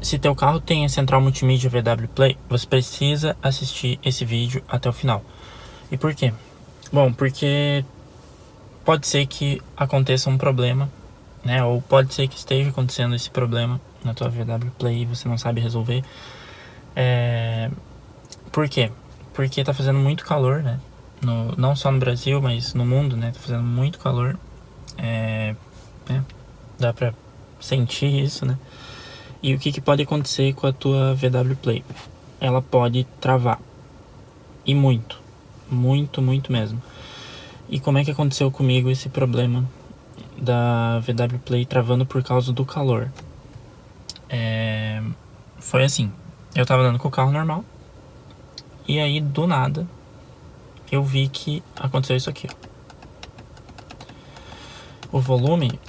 Se teu carro tem a central multimídia VW Play, você precisa assistir esse vídeo até o final. E por quê? Bom, porque pode ser que aconteça um problema, né? Ou pode ser que esteja acontecendo esse problema na tua VW Play e você não sabe resolver. Por quê? Porque tá fazendo muito calor, né? Não só no Brasil, mas no mundo, né? Tá fazendo muito calor. Né? Dá pra sentir isso, né? E o que pode acontecer com a tua VW Play? Ela pode travar. E muito. Muito, muito mesmo. E como é que aconteceu comigo esse problema da VW Play travando por causa do calor? Foi assim. Eu tava andando com o carro normal. E aí, do nada, eu vi que aconteceu isso aqui, ó. O volume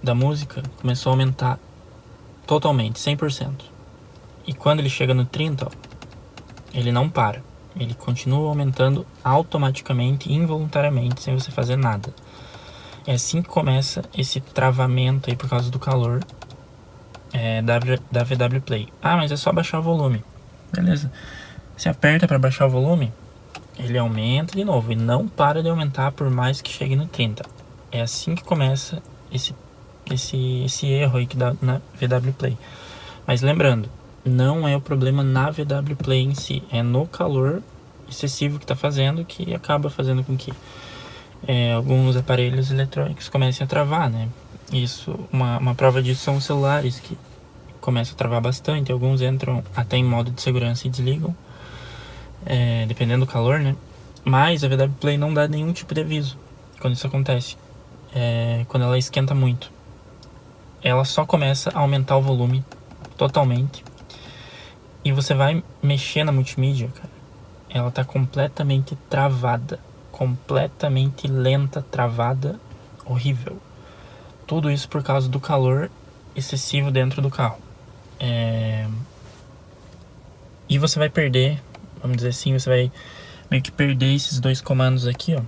da música começou a aumentar totalmente, 100%. E quando ele chega no 30, ó, ele não para. Ele continua aumentando automaticamente, involuntariamente, sem você fazer nada. É assim que começa esse travamento aí por causa do calor da VW Play. Ah, mas é só baixar o volume. Beleza. Você aperta para baixar o volume, ele aumenta de novo e não para de aumentar por mais que chegue no 30. É assim que começa esse erro aí que dá na VW Play. Mas lembrando, não é o problema na VW Play em si, é no calor excessivo que está fazendo, que acaba fazendo com que alguns aparelhos eletrônicos comecem a travar, né? Isso, uma prova disso são os celulares, que começam a travar bastante. Alguns entram até em modo de segurança e desligam, dependendo do calor, né? Mas a VW Play não dá nenhum tipo de aviso quando isso acontece, quando ela esquenta muito. Ela só começa a aumentar o volume totalmente. E você vai mexer na multimídia, cara, ela tá completamente travada, completamente lenta, travada, horrível. Tudo isso por causa do calor excessivo dentro do carro. E você vai perder, vamos dizer assim, você vai meio que perder esses dois comandos aqui, ó,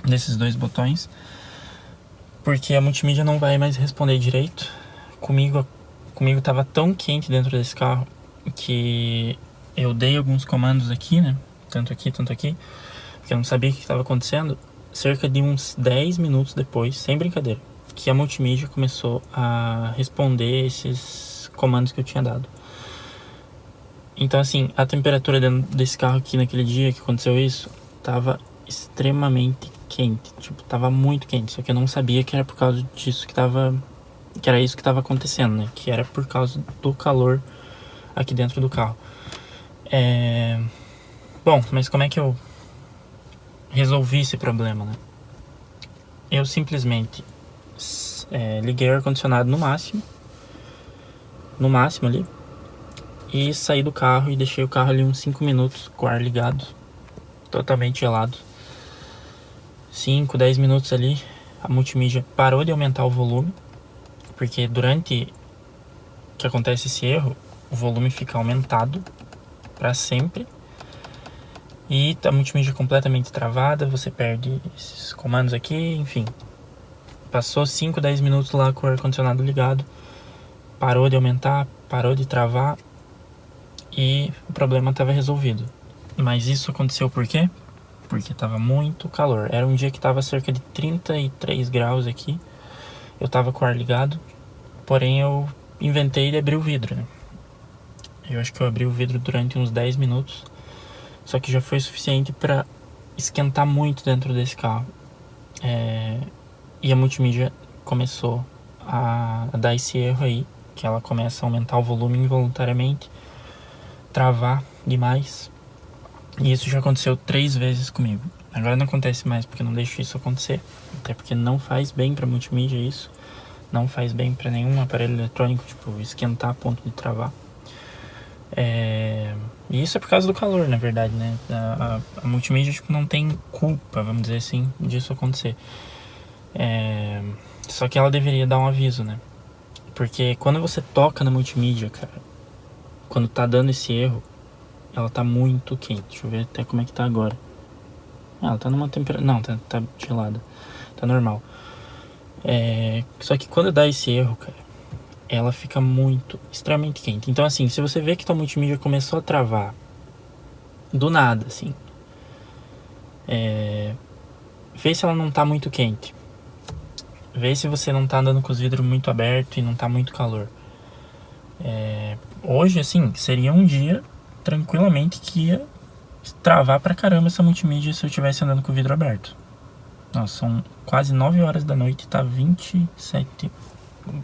nesses dois botões, porque a multimídia não vai mais responder direito. Comigo tava tão quente dentro desse carro que eu dei alguns comandos aqui, né? Tanto aqui, porque eu não sabia o que estava acontecendo. Cerca de uns 10 minutos depois, sem brincadeira, que a multimídia começou a responder esses comandos que eu tinha dado. Então, assim, a temperatura dentro desse carro aqui naquele dia que aconteceu isso, tava extremamente quente. Tipo, tava muito quente. Só que eu não sabia que era por causa disso que era isso que tava acontecendo, né? Que era por causa do calor aqui dentro do carro. Bom, mas como é que eu resolvi esse problema, né? Eu simplesmente liguei o ar-condicionado no máximo ali, e saí do carro e deixei o carro ali uns 5 minutos com o ar ligado, totalmente gelado. 5, 10 minutos ali, a multimídia parou de aumentar o volume, porque durante que acontece esse erro, o volume fica aumentado para sempre. E a multimídia completamente travada, você perde esses comandos aqui, enfim. Passou 5, 10 minutos lá com o ar-condicionado ligado, parou de aumentar, parou de travar e o problema estava resolvido. Mas isso aconteceu por quê? Porque estava muito calor. Era um dia que estava cerca de 33 graus aqui. Eu estava com o ar ligado, porém eu inventei de abrir o vidro, né? Eu acho que eu abri o vidro durante uns 10 minutos. Só que já foi suficiente para esquentar muito dentro desse carro. E a multimídia começou a dar esse erro aí, que ela começa a aumentar o volume involuntariamente, travar demais. E isso já aconteceu 3 vezes comigo. Agora não acontece mais porque eu não deixo isso acontecer. Até porque não faz bem pra multimídia isso. Não faz bem pra nenhum aparelho eletrônico, tipo, esquentar a ponto de travar. E isso é por causa do calor, na verdade, né? A multimídia, tipo, não tem culpa, vamos dizer assim, disso acontecer. Só que ela deveria dar um aviso, né? Porque quando você toca na multimídia, cara, quando tá dando esse erro, ela tá muito quente. Deixa eu ver até como é que tá agora. Ela tá numa temperatura... Não, tá gelada. Tá normal. Só que quando dá esse erro, cara, ela fica extremamente quente. Então assim, se você vê que tua multimídia começou a travar do nada, assim, vê se ela não tá muito quente. Vê se você não tá andando com os vidros muito abertos e não tá muito calor. Hoje, assim, seria um dia tranquilamente que ia travar pra caramba essa multimídia se eu estivesse andando com o vidro aberto. Nossa, são quase 9 horas da noite, tá 27.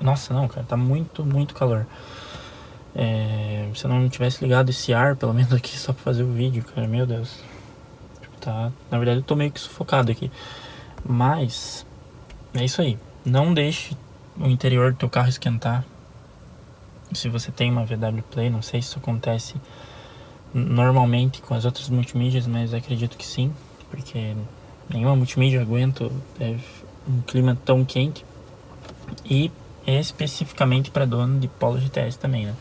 Nossa, não, cara, tá muito, muito calor. Se eu não tivesse ligado esse ar, pelo menos aqui, só pra fazer o vídeo, cara, meu Deus. Tá, na verdade eu tô meio que sufocado aqui. Mas é isso aí. Não deixe o interior do teu carro esquentar. Se você tem uma VW Play, não sei se isso acontece normalmente com as outras multimídias, mas acredito que sim, porque nenhuma multimídia aguenta um clima tão quente. E especificamente para dono de Polo GTS também, né?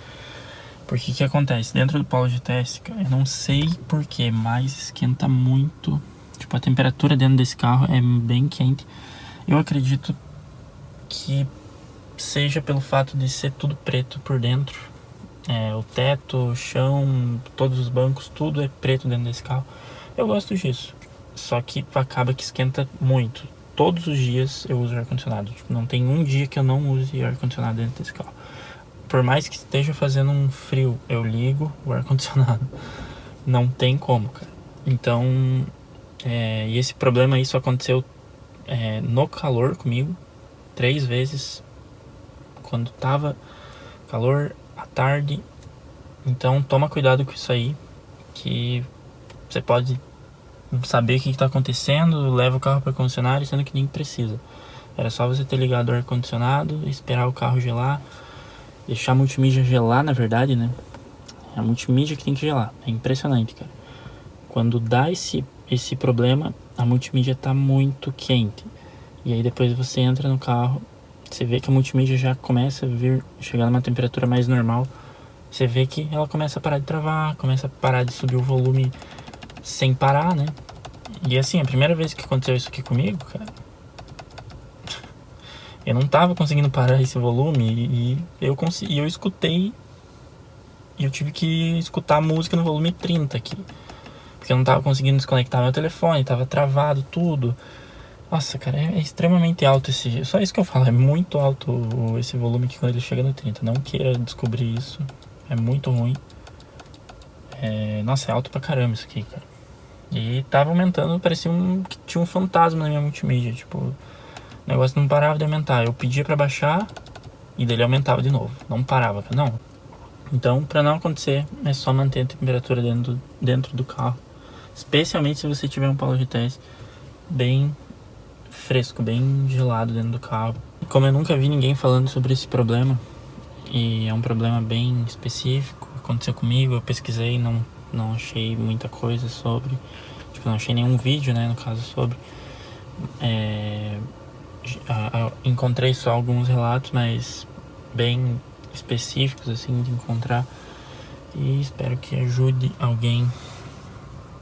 Porque o que acontece? Dentro do Polo GTS, eu não sei porquê, mas esquenta muito. Tipo, a temperatura dentro desse carro é bem quente. Eu acredito que seja pelo fato de ser tudo preto por dentro. O teto, o chão, todos os bancos, tudo é preto dentro desse carro. Eu gosto disso. Só que acaba que esquenta muito. Todos os dias eu uso ar-condicionado. Tipo, não tem um dia que eu não use ar-condicionado dentro desse carro. Por mais que esteja fazendo um frio, eu ligo o ar-condicionado. Não tem como, cara. Então, e esse problema isso aconteceu no calor comigo 3 vezes. Quando tava calor à tarde. Então toma cuidado com isso aí, que você pode saber o que está acontecendo, leva o carro para concessionário, sendo que nem precisa. Era só você ter ligado o ar-condicionado, esperar o carro gelar, deixar a multimídia gelar, na verdade, né? É a multimídia que tem que gelar. É impressionante, cara. Quando dá esse problema, a multimídia tá muito quente. E aí depois você entra no carro, você vê que a multimídia já começa a chegar numa temperatura mais normal. Você vê que ela começa a parar de travar, começa a parar de subir o volume sem parar, né? E assim, a primeira vez que aconteceu isso aqui comigo, cara, eu não tava conseguindo parar esse volume e eu escutei e eu tive que escutar a música no volume 30 aqui. Porque eu não tava conseguindo desconectar meu telefone, tava travado tudo. Nossa, cara, é extremamente alto só isso que eu falo, é muito alto esse volume aqui quando ele chega no 30. Não queira descobrir isso, é muito ruim. Nossa, é alto pra caramba isso aqui, cara. E tava aumentando, parecia que tinha um fantasma na minha multimídia. Tipo, o negócio não parava de aumentar. Eu pedia pra baixar e dele aumentava de novo. Não parava, não. Então, pra não acontecer, é só manter a temperatura dentro do carro. Especialmente se você tiver um Polo GTS bem fresco, bem gelado dentro do carro. Como eu nunca vi ninguém falando sobre esse problema, e é um problema bem específico, aconteceu comigo, eu pesquisei, não achei muita coisa sobre, tipo, não achei nenhum vídeo, né, no caso, sobre. Encontrei só alguns relatos, mas bem específicos, assim, de encontrar, e espero que ajude alguém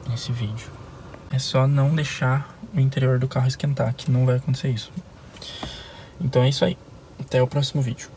nesse vídeo. É só não deixar o interior do carro esquentar, que não vai acontecer isso. Então é isso aí. Até o próximo vídeo.